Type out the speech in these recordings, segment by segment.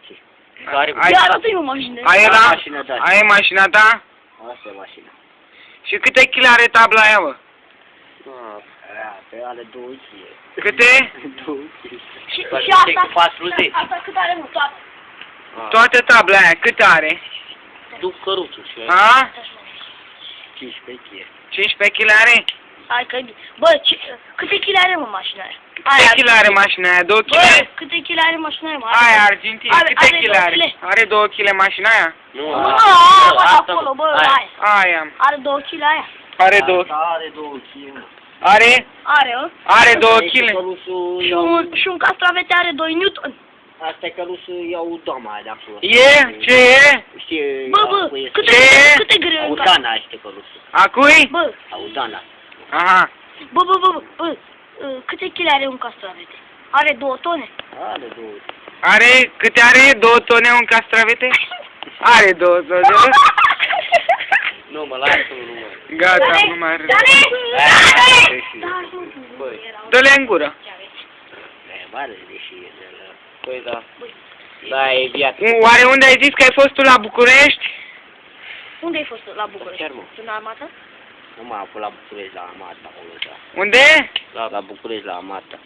ce? Ia arată-i o mașină. Ai mașina ta? Asta e mașina. Și câte kg are tabla aia, bă? Pe are 2 kg. Câte? 2 kg. Și asta? 40. Asta cât are, mă, toată? Toată tabla aia, cât are? Duc căruțul și A? 15 kg. 15 kg are? Hai că-i bine. Bă, câte kg are, mă, mașina aia? Câte kg are mașina aia? 2 kg? Bă, câte kg are mașina aia, mă? Aia, Argentina, câte kg are? Are 2 kg mașina aia? Nu, acolo, bă, aia. Aia. Are 2 kg aia? Are 2 kg. Are 2 kg. Are? Are, mă? Are 2 kg. Și un castravete are 2 Newton. Asta e căruțul, iau doama aia de acolo. E? Ce e? Știi, Bă, câte greu în casă? Audana este căruțul. A cui? Bă, Audana. Aha. bă, câte kg are un castravete? Are 2 tone? Are 2. Are, câte are? 2 tone un castravete? Are 2 tone. Nu, mă lasă, nu mă. Gata, nu mai are. Dă-le în gură. E mare, deși e de la... Păi da. Da, e viață. Oare unde ai zis că ai fost tu la București? Unde ai fost la București? Chiar, mă. În armată? Nu m-am fost la București, la Amata, acolo, da. Unde? La București, la Amata.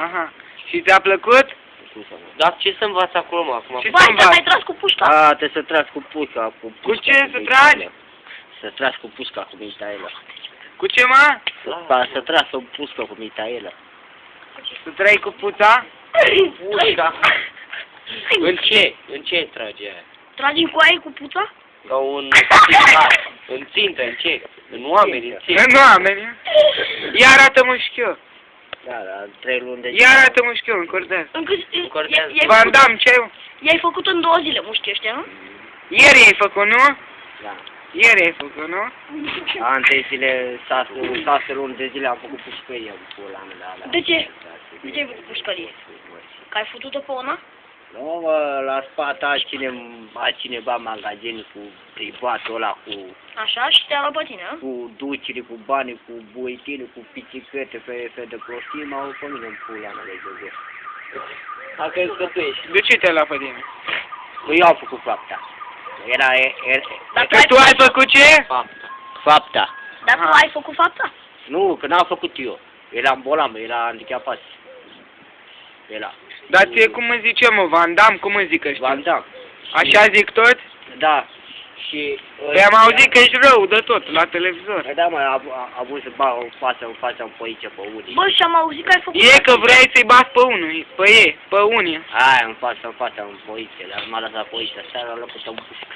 Aha. Și ți-a plăcut? Dar ce să învați acolo, mă, acum? Ce Bă, să ai învați? tras cu pușca. A, trebuie să tragi cu pușca, Cu ce să tragi? Să tragi cu pușca, cu mitaelă. Cu ce, mă? Să tragi o pușcă cu mitaelă. Să tragi cu puța? Pușca? În ce? În ce trage aia? Tragi cu aia cu puța? Ca un... În țintă, în ce? În oameni, în țintă. În oameni. Ia arată-mă și eu. Da, 3 luni de Ia arată-mă și eu, încordează. Încordează. Van Damme, ce ai? I-ai făcut în 2 zile mușchii ăștia, nu? Ieri ai făcut, nu? Da. Ieri ai făcut, nu? An 3 zile, 6 luni de zile am făcut pușcărie în pula mea. De ce? De ce ai făcut pușcărie? Că ai făcut-o pe una? Nu, mă, la spate a cineva magazin cu privatul ăla, cu... Așa, și te-a luat pe tine, nu? Cu ducile, cu bani, cu buitile, cu biciclete, pe de prostim, au pe mine în pula mea de găgări. A crezut că tu ești. De ce te-ai luat pe tine? Eu am făcut fapta. Că tu ai făcut ce? Fapta. Dar tu ai făcut fapta? Nu, că n-am făcut eu. Era bolam, era handicapat. Era. Dar ție cum îmi zice, mă, Van Damme, cum îmi zic ăștia? Van Damme. Așa zic tot? Da. Și... Păi am auzit că ești rău de tot, la televizor. Da, mă, a vrut să bag în fața, pe aici, pe unii. Bă, și am auzit că ai făcut... E că vrei să-i bați pe unul, pe unii. Aia, în fața, pe aici, dar m-a lăsat pe aici, seara a lăcut în pușcă.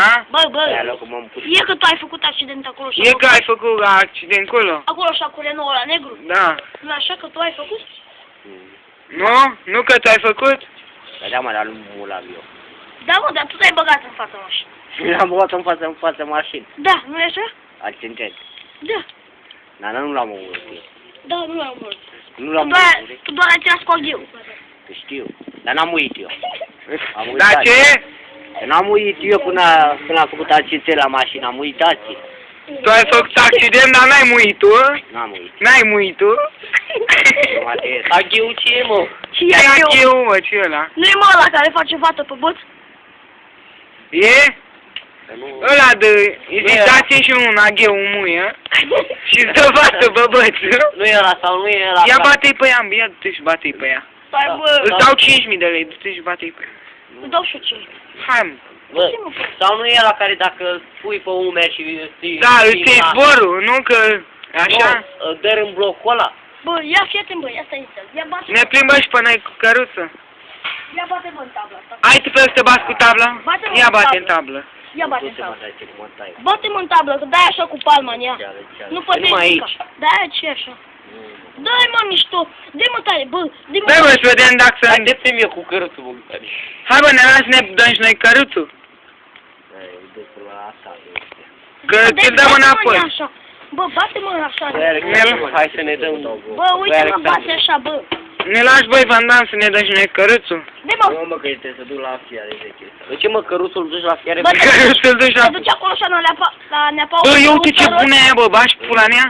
A? Bă, Aia lăcut mă în pușcă. e că tu ai făcut accident acolo și... E că ai făcut accident acolo? Acolo și cu Renault ăla negru? Da. Nu așa că tu ai făcut? Nu? Nu că tu ai făcut? Da, mă, dar nu mulam eu. Da, mă, dar tu te-ai băgat în fața mașinii. L-am băgat în fața mașinii. Da, nu e așa? Accident. Da. Dar nu l-am omorât. Da, nu l-am omorât. Nu l-am omorât. Tu doar ai tras cu aghiul. Știu. Dar n-am uit eu. Dar ce? N-am uit eu până am făcut accident la mașină. Am uitat. Tu ai făcut accident, dar n-ai muit tu? N-am uit. N-ai muit tu? Aghiul ce e, mă? Și E aghiul, mă, ce e ăla? Nu e mă ăla care face fată pe băț? E? Ăla de izitație și un agheu muie și dă fată pe băț. Nu e ăla sau nu e ăla? Ia bate-i pe ea, ia du-te și bate-i pe ea. Stai, bă. Îți dau 5.000 de lei, du-te și bate-i pe ea. Îți dau și eu 5. Hai, mă. Bă, sau nu e ăla care dacă pui pe umeri și... Da, îți iei zborul, nu că... Așa? Îl dă în blocul ăla. Bă, ia fii-atent, bă, ia stai în cel. Ia bate. Ne plimbăm și pe noi cu căruță. Ia bate, bă, în tabla asta. Ai tu pe să te bați cu tabla? Bate-mă Ia în bate tablă. în tablă. Ia bate în tablă. Bate-mă în tablă, că dai așa cu palma în ea. Nu poate aici. Da-aia ce așa. Dă-i, mă, mișto. Dă-i, mă, tare, bă. Dă-i, mă, să vedem dacă să... Haide-te-mi eu cu căruțul, bă. Hai, bă, ne lași ne dăm și noi căruțul. Că ți-l dăm înapoi. Bă, bate-mă așa. Hai să ne dăm... Bă, uite-mă, bate așa, bă. Ne lași, băi, Van Damme, să ne dăm și noi căruțul? Dă-mă. Nu, mă, că trebuie să duc la fiare 10. De ce, mă, căruțul îl duci la fiare? Bă, Căruțul îl duci la... te duci acolo așa la neapa. Bă, ia uite ce bună e aia, bă, bași pula în ea.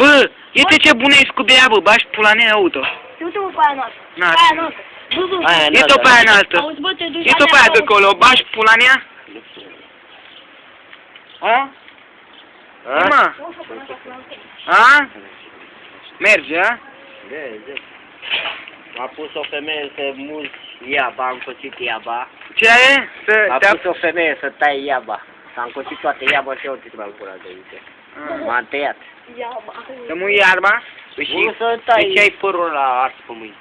Bă, uite ce bună e scubia aia, bă, bași pula în ea, auto. Uite-mă pe aia noastră. Na, Pe aia noastră. Aia E tot pe aia înaltă. Auzi, bă, te duci E tot pe aia de acolo. O bași pula în ea? A? Mă? A? Merge, a? De. M-a pus o femeie să mulți iaba, am costit iaba. Ce e? M-a Să pus o femeie să tai iaba. S-am costit toate iaba și eu te m-am curat de aici. M-am tăiat. să mui iarba? Păi și să tai. De ce ai părul la ars pe mâini?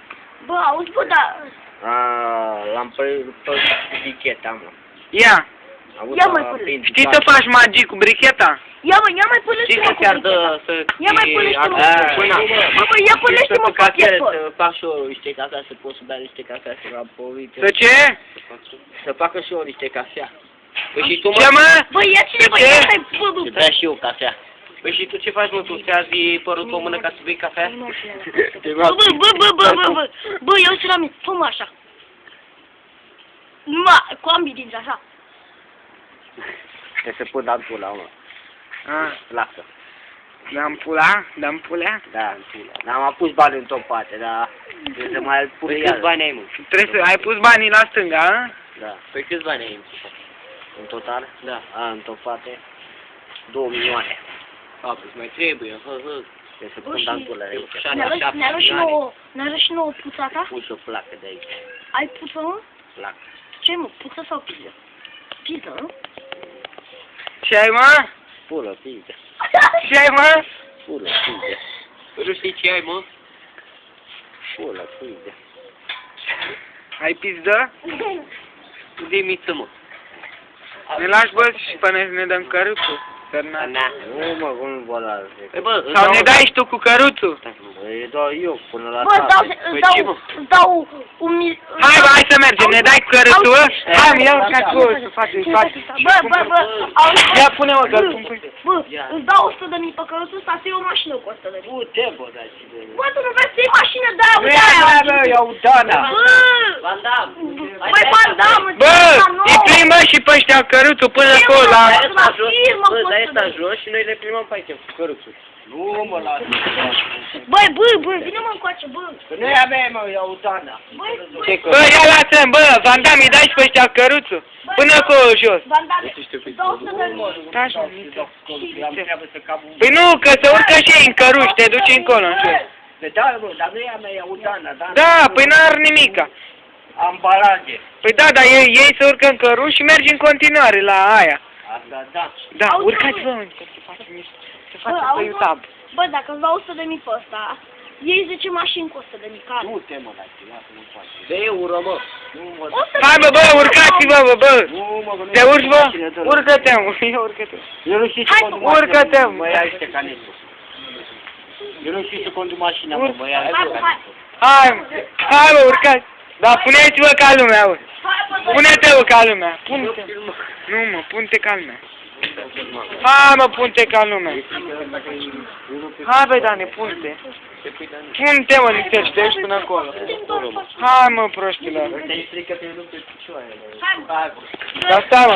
Bă, auzi, bă, dar... L-am pe bricheta, mă. Ia. Ia mai pune. Știi să faci magii cu bricheta? Ia mai pune-și Știi că ți-ar dă să... Ia mai pune-și mă. Bă, ia pune-și mă pachet, bă. Să fac și eu niște cafea, să pot să bea niște cafea, să am povite. Să ce? Să facă și eu niște cafea. Păi și tu, Ce, mă? Bă, ia cine, bă, Ce? ia stai, bă, Să bea și eu cafea. Păi și tu ce faci, mă? Tu ți-azi părul pe mână ca să bei cafea? Bă, eu ce la mine, fă-mă așa. Numai, cu ambii dinți, așa. Trebuie să pun ampula, mă. Lasă. Dăm pula? Dăm pulea? Da, ampula. Dar am pus bani în topate, dar... Trebuie să mai pun iară. Câți bani ai, mă? Trebuie să ai pus banii la stânga, a? Da. Păi câți bani ai în total? Da. În topate? 2 milioane. Păi mai trebuie, Trebuie să pun ampula aici. Ne arăși nouă puța ta? Pus o placă de aici. Ai puță, mă? Placă. Ce, mă, puță sau piză? Piză, nu? Ce ai, mă? Pulă, piză. Ce ai, mă? Pulă, piză. Nu știi ce ai, mă? Pulă, piză. Ai pizdă? De miță, mă. Ne lași, bă, și până ne dăm căruțul. Nu, mă, cum vă las. Păi, bă, Sau ne dai și tu cu căruțul? Îi dau eu până la Bă, îți dau un mil... Hai, bă, hai să mergem, ne dai cu căruțul? Hai, mi iau cațul să faci. Bă, auzi, Ia, pune-mă că-l cumpăr. bă, îți dau 100.000 pe căruțul ăsta să iei o mașină cu 100.000. Du-te, bă, dar și de... Bă, tu nu vrei să iei mașină de aia, Nu e aia, bă, iau Dana. Bă, Van Damme. băi, Van Damme, Bă, îi plimbă și pe ăștia căruțul până acolo la... Bă, dar ăsta jos și noi le plimbăm pe aici cu căruțul. Nu, mă, lasă. Băi, vină-mă încoace, bă. Că nu e a mea, mă, iau Dana. Bă, ia lasă-mi, bă, Van Damme, îi dai și pe ăștia căruțul. Până acolo jos. Van Damme, îți dau 100.000. Taci, mă, Am treabă să cam un... Păi nu, că se urcă și ei în căruș, te duci încolo, în jos. Pe da, mă, dar nu e a mea, iau Dana, Dana. Da, păi n-ar nimica. Ambalaje. Păi da, dar ei se urcă în căruș și mergi în continuare la aia. Asta, da. Da, Auzi, urcați-vă, bă. încă, să facem niște... Să Bă, facem pe auzi, YouTube. bă, dacă îți dau 100.000 pe ăsta, iei 10 mașini cu 100.000, care? Du-te, mă, dar ce lasă, nu faci. De euro, mă. Nu, mă. Hai, bă, urcați-vă, bă. Nu, mă, că nu Te e urci, bă? mașină de ăla. Urcă-te, mă, ia urcă-te. Eu nu știu să Hai, conduc urcă-te, mașina, mă. mă ia niște canetru. Eu nu știu să conduc mașina, mă, mă ia niște Hai, canetru. Hai, bă, urcați. Dar puneți-vă ca lumea, bă. Pune-te, bă, ca lumea. Pune-te. Nu, mă, pune-te ca lumea. Hai, mă, pune-te ca lumea. Hai, bă, Dane, pune-te. Pune-te, mă, nițește până acolo. Hai, mă, proștilor. Te explică pe eu nu pe picioare. Hai, Dar stai, mă.